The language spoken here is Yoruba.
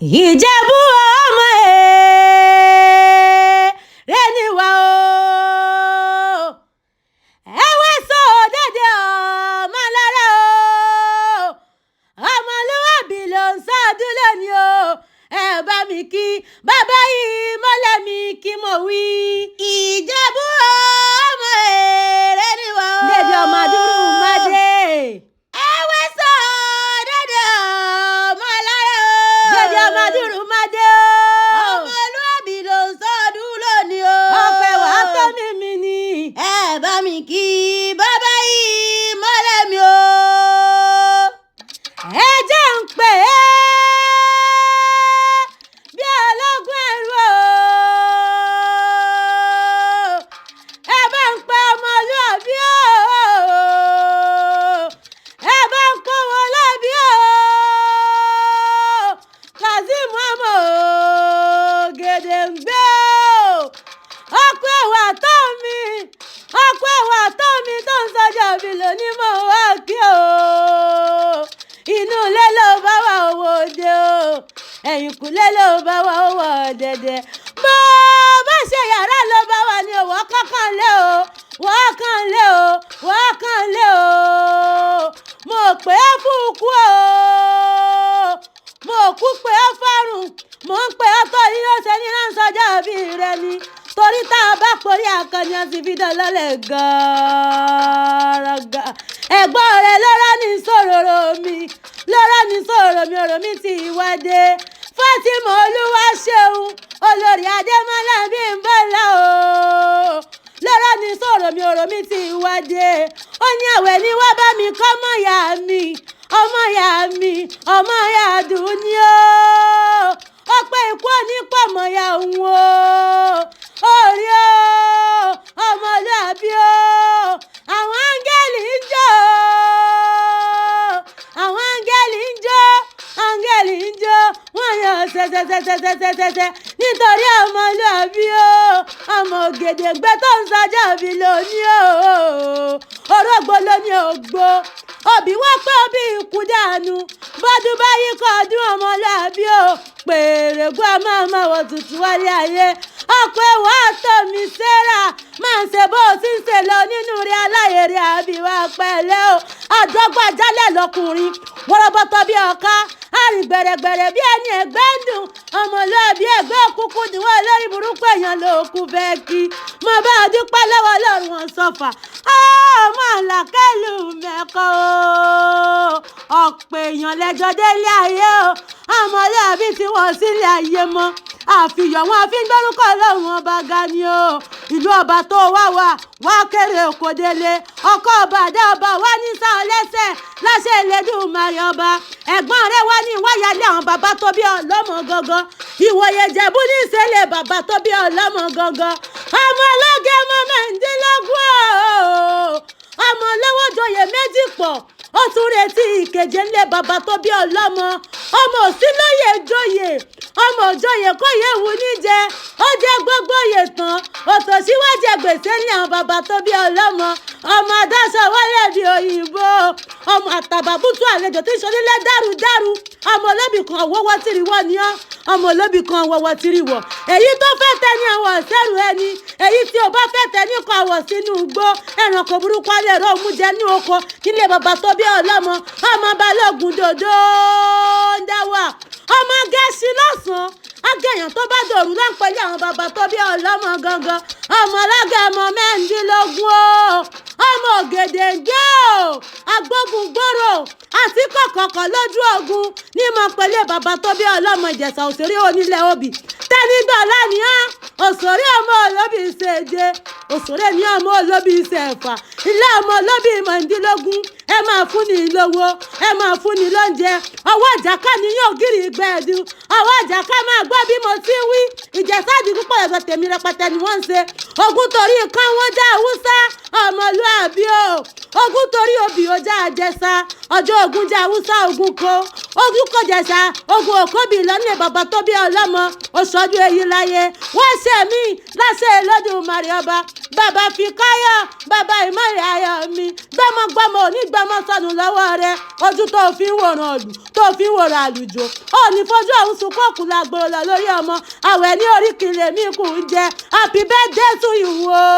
Ìjẹ̀bú ọmọ èrè níwà o. Ẹwẹ́ sọ òdèdè ọmọ lára o. Ọmọlúwàbí ló ń sọdún lónìí o. Ẹ bá mi kí bàbá yìí mọ́lẹ̀ mi kí mo wí. Ìjẹ̀bú ọmọ èrè níwà o. Dédé ọmọ adúrú mádé. Ẹwẹ́ sọ òdèdè ọmọ lára o. Dédé ọmọ adúrú mádé o. Ọmọlúwàbí ló ń sọdún lónìí o. Ọpẹ́ wàá tó mímí ni. Ẹ bá mi kí bàbá yìí mọ́lẹ̀ mi o. Ẹ jẹ́ ń pè é bí ológun ẹrú o. Ẹ bá ń pe ọmọlúwàbí o. Ẹ bá ń kó wọn lábí o. Kazeem ọmọ Ògèdèngbé o. Ọpẹ́ ẹ̀wà tó mi. Ọpẹ́ ẹ̀wà tó mi tó ń sọjọ́ mi lónìí mọ̀ wá kí o. Inú ilé ló bá wà owó òde o. Ẹ̀yìnkùlé ló bá wà owó ọ̀dẹ̀dẹ̀. Bó bá ṣe yàrá ló bá wà ní òwò kankan lé o. Wọ́n kàn lé o. Wọ́n kàn lé o. Mo pè é fún ikú o. Mo kú pé ó fárùn. Mo ń pè ọ́ tó yí ó ṣe ní ránṣọjọ́ bí rẹ ni. Torí tá a bá porí akọni a sì fi dán lọ́lẹ̀ gàràgà. Ẹ̀gbọ́n rẹ̀ lọ́rọ́ ní sòròrò mi. Lọ́rọ́ ní sòròrò mi ọ̀rọ̀ mi ti wá dé. Fátímọ̀ Olúwaṣeun olórí Adémọ́lá Bímbọ́lá o. Lọ́rọ́ ní sòròrò mi ọ̀rọ̀ mi ti wá dé. Ó ní àwẹ̀ ni wá bá mi kọ́ ọmọ ìyá mi. Ọmọ ìyá mi, ọmọ ìyá dùn ní o. Ọpẹ́ ikú onípọ̀mọ̀ ya òun o. Orí o, ọmọlúàbí o. Àwọn áńgẹ́lì ń jó. Àwọn áńgẹ́lì ń jó. Áńgẹ́lì ń jó. Wọ́n yàn ṣẹ̀ṣẹ̀ṣẹ̀ṣẹ̀ṣẹ̀ṣẹ̀ nítorí ọmọlúàbí o. Ọmọ Ògèdèngbé tó ń sọjọ́ bí lónìí o. Orógbó lóní ògbó. Òbí wá pé òbí ikú dànù. Bọ́dún bá yí kọ́ ọdún ọmọlúàbí o. Pèrègùn a máa wọ̀ tutù wálé ayé. Ọkọ̀ ẹ̀wọ̀ àtọ̀ mi Sarah máa ń ṣe bó o ti ń ṣe lọ nínú rẹ̀ aláyèrè àbíwá pẹ̀lẹ́ o. Àdọ́gba jálẹ̀ lọkùnrin wọ́rọ́bọ́tọ́ bí ọ̀ká àrìn gbẹ̀rẹ̀gbẹ̀rẹ̀ bí ẹni ẹgbẹ́ ń dùn. Ọmọlúàbí ẹgbẹ́ òkùnkùn ni wọ́n lórí burúkú èèyàn ló kú bẹ́ẹ̀ kí. Mo bá a dúpẹ́ lọ́wọ́ Ọlọ́run ọ̀sọ́fà. Ọmọ àlàkẹ́lù mẹ́kọ́ o. Ọ̀pọ̀ èèyàn lẹ́jọ́ délé ayé o. Ọmọlúàbí tí wọ́n sílé ayé mọ́. Àfihàn wọn fi ń gbórúkọ Ọlọ́run ọba ga ni o. Ìlú ọba tó wá kéré òkò délé. Ọkọ ọba àdá ọba wá ní sáà lẹ́sẹ̀ láṣẹ Elédùmarè ọba. Ẹ̀gbọ́n rẹ̀ wá ní wáyálé àwọn bàbá tó bí ọlọ́mọ gangan. Ìwòye Ìjẹ̀bú ní ìṣẹ̀lẹ̀ bàbá tó bí ọlọ́mọ gangan. Ọmọ ọlọ́gẹ̀ ọmọ mẹ́rìndínlógún o. Ọmọ olówó joyè méjì pọ̀. Ó tún retí ìkeje ńlẹ̀ bàbá tó bí ọlọ́mọ. Ọmọ òsínlóye joyè. Ọmọ òjoyè kò yẹ wù ní jẹ. Ó jẹ gbogbo oyè tán. Òtòṣíwájú gbèsè ní àwọn bàbá tó bí ọlọ́mọ. Ọmọ adáṣọ wọlé bí òyìnbó. Ọmọ àtàbàbùtù àlejò tí ìṣonílẹ̀ dárúdárú. Ọmọ olóbì kan wọ́wọ́ tìrì wọ́ ni ọ́. Ọmọ olóbì kan wọ́wọ́ tìrì wọ̀. Èyí tó fẹ́ tẹ ní àwọ̀ sẹ́rù ẹni. Èyí tí ò bá fẹ́ tẹ ní kọ àwọ̀ sínú igbó. Ẹranko burúkú alẹ́ rọ mú jẹ ní oko. Nílé bàbá tó bí ọlọ́mọ. Ọmọ balógun dòdò ń dáwà. Ọmọ gẹ̀ẹ́sì lọ́sàn-án. Agẹ̀yàn tó bá dòrú ló ń pẹ̀lú àwọn bàbá tó bí ọlọ́mọ gangan. Ọmọ ọlọ́gẹ̀ ọmọ mẹ́rìndínlógún o. Ọmọ Ògèdèngbé o. Agbógun gbòòrò àti kọ̀kọ̀kọ̀ lójú ogun ní mo pẹ̀lú bàbá tó bí ọlọ́mọ Ìjẹ̀ṣà òṣèré onílẹ̀ obì. Tẹ́nígbà lánìí òṣèré ọmọ olóbì ṣèje. Òṣèré ní ọmọ olóbì ṣẹ̀fà. Ilé ọmọ olóbì mẹ́rìndínlógún. Ẹ máa fún ni lówó. Ẹ máa fún ni lóúnjẹ. Ọwọ́ àjàká ni yóò gírí gbẹ̀dú. Ọwọ́ àjàká máa gbọ́ bí mo ti wí. Ìjẹ̀ṣà di púpọ̀ ẹ̀sọ̀ tèmi rẹpẹtẹ ni wọ́n ń ṣe. Ogun torí kan wọ́n já Haúsá. Ọmọlúàbí o. ogun torí obì ọjà àjẹsà ọjọ́ ogun jẹ́ haúsá ogun kó ogun kò jẹ̀sà ogun òkóbì lọ́nà bàbá tó bí ọlọ́mọ oṣooju èyí láyé wọ́n ṣe mí láṣẹ Olódùmarè ọba bàbá fi káyọ̀ bàbá ìmọ̀ràn ayọ̀ mi gbọ́mọgbọ́mọ onígbọ́mọ sọnù lọ́wọ́ rẹ ojú tó fi ń wòran ọ̀lù tó fi ń wòran àlùjọ ò ní fojú ọ̀hún sunkún òkú lágbóró lọ lórí ọmọ àwẹ̀ ní oríkìlẹ̀ mi kù ń jẹ happy birthday to you o.